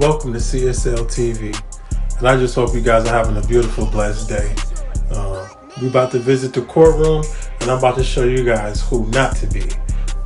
welcome to CSL TV, and I just hope you guys are having a beautiful, blessed day. We're about to visit the courtroom, and I'm about to show you guys who not to be.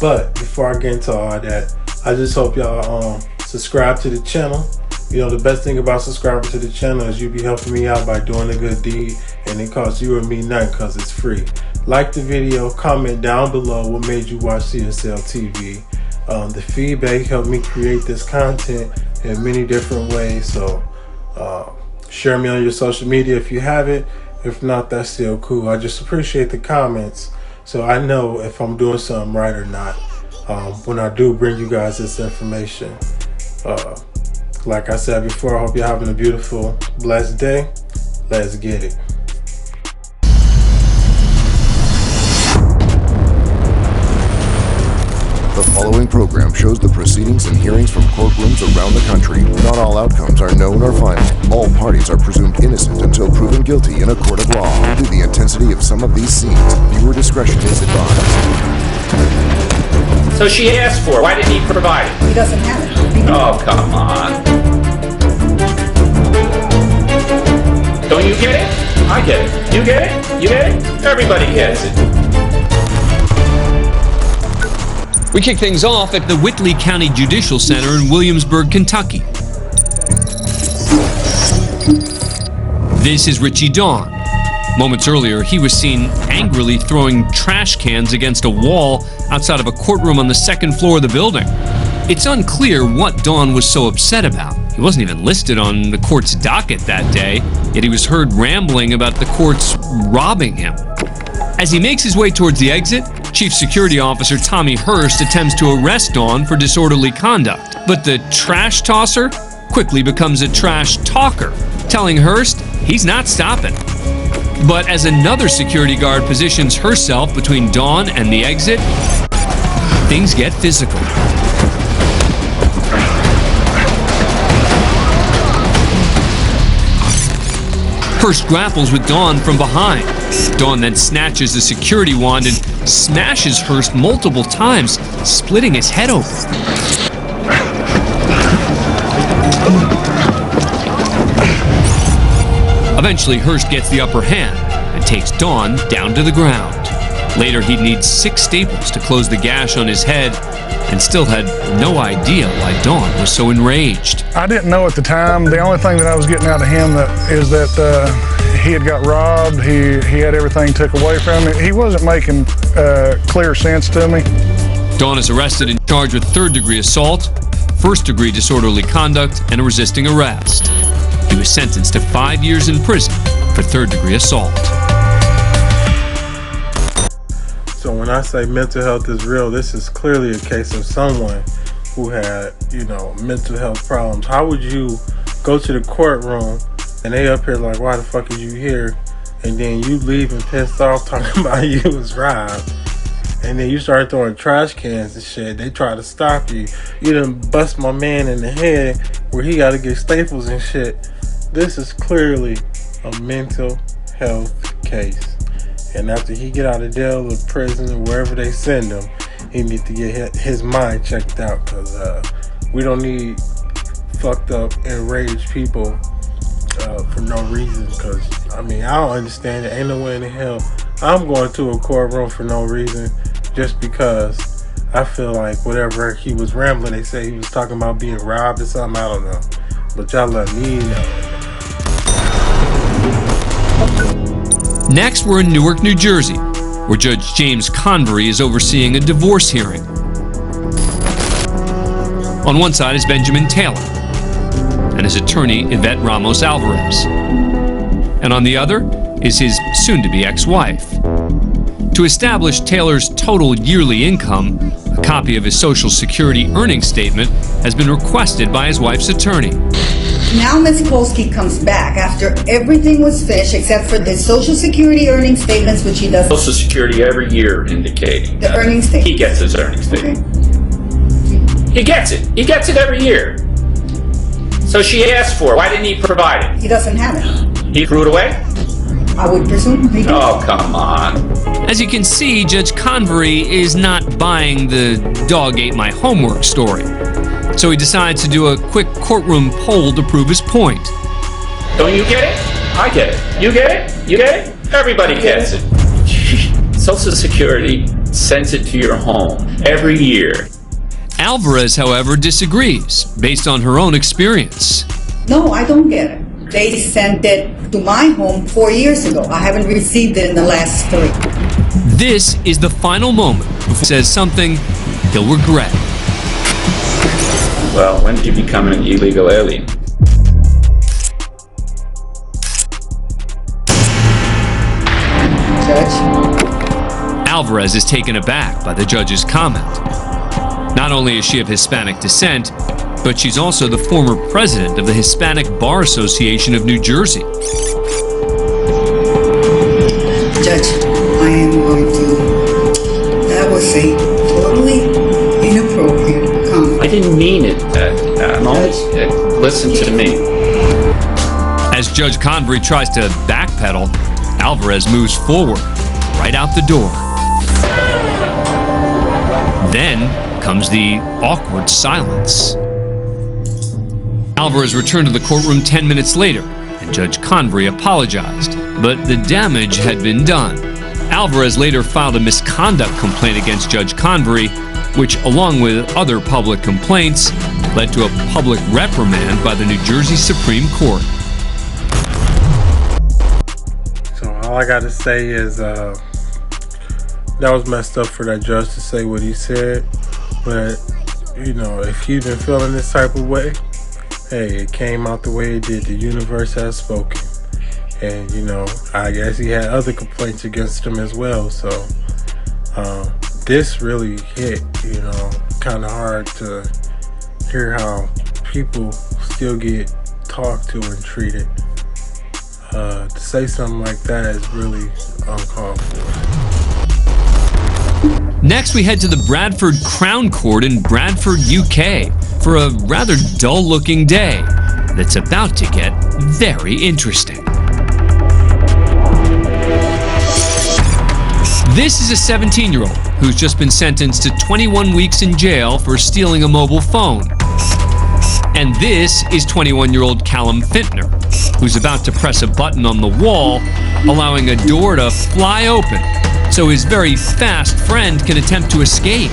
But before I get into all that, I just hope y'all subscribe to the channel. You know, the best thing about subscribing to the channel is you be helping me out by doing a good deed, and it costs you or me nothing because it's free. Like the video, comment down below what made you watch CSL TV. The feedback helped me create this content in many different ways, so share me on your social media if you have it. If not, that's still cool. I just appreciate the comments so I know if I'm doing something right or not when I do bring you guys this information. Like I said before, I hope you're having a beautiful, blessed day. Let's get it. The following program shows the proceedings and hearings from courtrooms around the country. Not all outcomes are known or final. All parties are presumed innocent until proven guilty in a court of law. Due to the intensity of some of these scenes, viewer discretion is advised. So she asked for it. Why didn't he provide it? He doesn't have it. Oh, come on. Don't you get it? I get it. You get it? You get it? Everybody gets it. We kick things off at the Whitley County Judicial Center in Williamsburg, Kentucky. This is Richie Dawn. Moments earlier, he was seen angrily throwing trash cans against a wall outside of a courtroom on the second floor of the building. It's unclear what Dawn was so upset about. He wasn't even listed on the court's docket that day, yet he was heard rambling about the courts robbing him. As he makes his way towards the exit, Chief Security Officer Tommy Hurst attempts to arrest Dawn for disorderly conduct. But the trash tosser quickly becomes a trash talker, telling Hurst he's not stopping. But as another security guard positions herself between Dawn and the exit, things get physical. Hurst grapples with Dawn from behind. Dawn then snatches the security wand and smashes Hurst multiple times, splitting his head open. Eventually, Hurst gets the upper hand and takes Dawn down to the ground. Later, he'd need 6 staples to close the gash on his head and still had no idea why Dawn was so enraged. I didn't know at the time. The only thing that I was getting out of him is that he had got robbed. He had everything took away from him. He wasn't making clear sense to me. Dawn is arrested and charged with 3rd-degree assault, 1st-degree disorderly conduct, and a resisting arrest. He was sentenced to 5 years in prison for 3rd-degree assault. So when I say mental health is real, this is clearly a case of someone who had, mental health problems. How would you go to the courtroom and they up here like, why the fuck are you here? And then you leave and pissed off talking about you was robbed. And then you start throwing trash cans and shit. They try to stop you. You done bust my man in the head where he got to get staples and shit. This is clearly a mental health case. And after he get out of jail or prison or wherever they send him, he needs to get his mind checked out, because we don't need fucked up, enraged people for no reason. Because, I don't understand it. Ain't no way in the hell I'm going to a courtroom for no reason just because I feel like whatever he was rambling, they say he was talking about being robbed or something. I don't know. But y'all let me know. Next, we're in Newark, New Jersey, where Judge James Convery is overseeing a divorce hearing. On one side is Benjamin Taylor and his attorney, Yvette Ramos Alvarez. And on the other is his soon-to-be ex-wife. To establish Taylor's total yearly income, a copy of his Social Security earnings statement has been requested by his wife's attorney. Now Ms. Polsky comes back after everything was finished except for the Social Security earnings statements, which he does. Social Security every year indicating the earnings statement. He gets his earnings statement. Okay. He gets it. He gets it every year. So she asked for it. Why didn't he provide it? He doesn't have it. He threw it away? I would presume he did. Oh, come on. As you can see, Judge Convery is not buying the dog ate my homework story. So he decides to do a quick courtroom poll to prove his point. Don't you get it? I get it. You get it? You get it? Everybody gets it. Social Security sends it to your home every year. Alvarez, however, disagrees based on her own experience. No, I don't get it. They sent it to my home 4 years ago. I haven't received it in the last 3. This is the final moment before he says something he'll regret. Well, when did you become an illegal alien? Judge? Alvarez is taken aback by the judge's comment. Not only is she of Hispanic descent, but she's also the former president of the Hispanic Bar Association of New Jersey. Judge, I am going to... That was a totally inappropriate comment. I didn't mean it. Listen to me. As Judge Convery tries to backpedal, Alvarez moves forward, right out the door. Then comes the awkward silence. Alvarez returned to the courtroom 10 minutes later, and Judge Convery apologized, but the damage had been done. Alvarez later filed a misconduct complaint against Judge Convery, which, along with other public complaints, led to a public reprimand by the New Jersey Supreme Court. So all I gotta say is that was messed up for that judge to say what he said. But, you know, if you've been feeling this type of way, hey, it came out the way it did. The universe has spoken. And, you know, I guess he had other complaints against him as well. So this really hit, you know, kind of hard to hear how people still get talked to and treated. To say something like that is really uncalled for. Next, we head to the Bradford Crown Court in Bradford, UK, for a rather dull-looking day that's about to get very interesting. This is a 17-year-old who's just been sentenced to 21 weeks in jail for stealing a mobile phone. And this is 21-year-old Callum Fintner, who's about to press a button on the wall, allowing a door to fly open so his very fast friend can attempt to escape.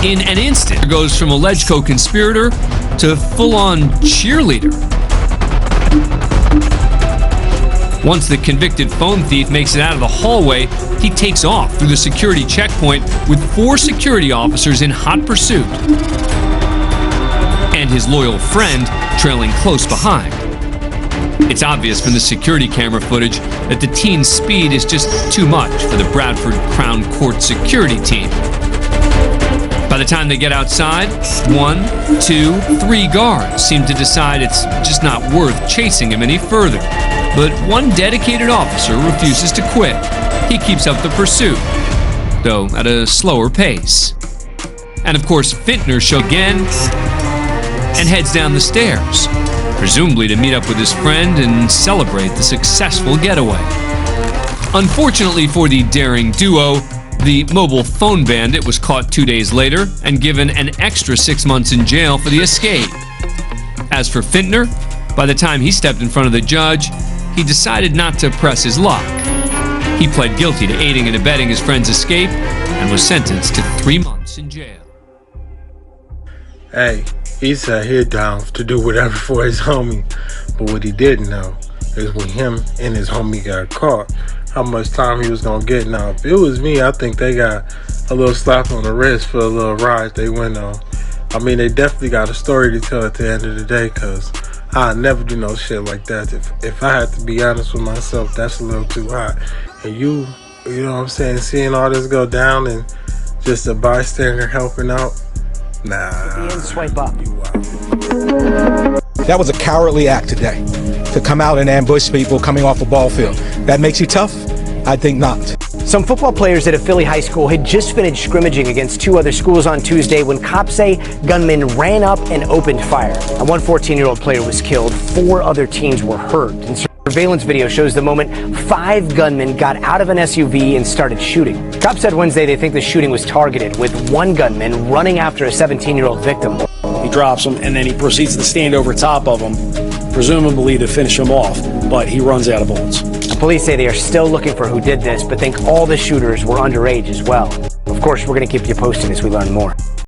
In an instant, it goes from alleged co-conspirator to full-on cheerleader. Once the convicted phone thief makes it out of the hallway, he takes off through the security checkpoint with 4 security officers in hot pursuit, and his loyal friend trailing close behind. It's obvious from the security camera footage that the teen's speed is just too much for the Bradford Crown Court security team. By the time they get outside, 1, 2, 3 guards seem to decide it's just not worth chasing him any further. But one dedicated officer refuses to quit. He keeps up the pursuit, though at a slower pace. And of course, Fintner shows again and heads down the stairs, presumably to meet up with his friend and celebrate the successful getaway. Unfortunately for the daring duo, the mobile phone bandit was caught 2 days later and given an extra 6 months in jail for the escape. As for Fintner, by the time he stepped in front of the judge, he decided not to press his luck. He pled guilty to aiding and abetting his friend's escape and was sentenced to 3 months in jail. Hey, he said he'd down to do whatever for his homie. But what he didn't know is when him and his homie got caught, how much time he was going to get. Now, if it was me, I think they got a little slap on the wrist for a little ride they went on. I mean, they definitely got a story to tell at the end of the day, because I'd never do no shit like that. If I had to be honest with myself, that's a little too hot. And you know what I'm saying, seeing all this go down and just a bystander helping out, nah. Swipe up. You wild. That was a cowardly act today, to come out and ambush people coming off a ball field. That makes you tough? I think not. Some Some football players at a Philly high school had just finished scrimmaging against two other schools on Tuesday when cops say gunmen ran up and opened fire. And one 14-year-old player was killed. 4 other teens were hurt. And surveillance video shows the moment 5 gunmen got out of an SUV and started shooting. Cops said Wednesday they think the shooting was targeted, with one gunman running after a 17-year-old victim. He drops him, and then he proceeds to stand over top of him, presumably to finish him off, but he runs out of bullets. Police say they are still looking for who did this, but think all the shooters were underage as well. Of course, we're going to keep you posted as we learn more.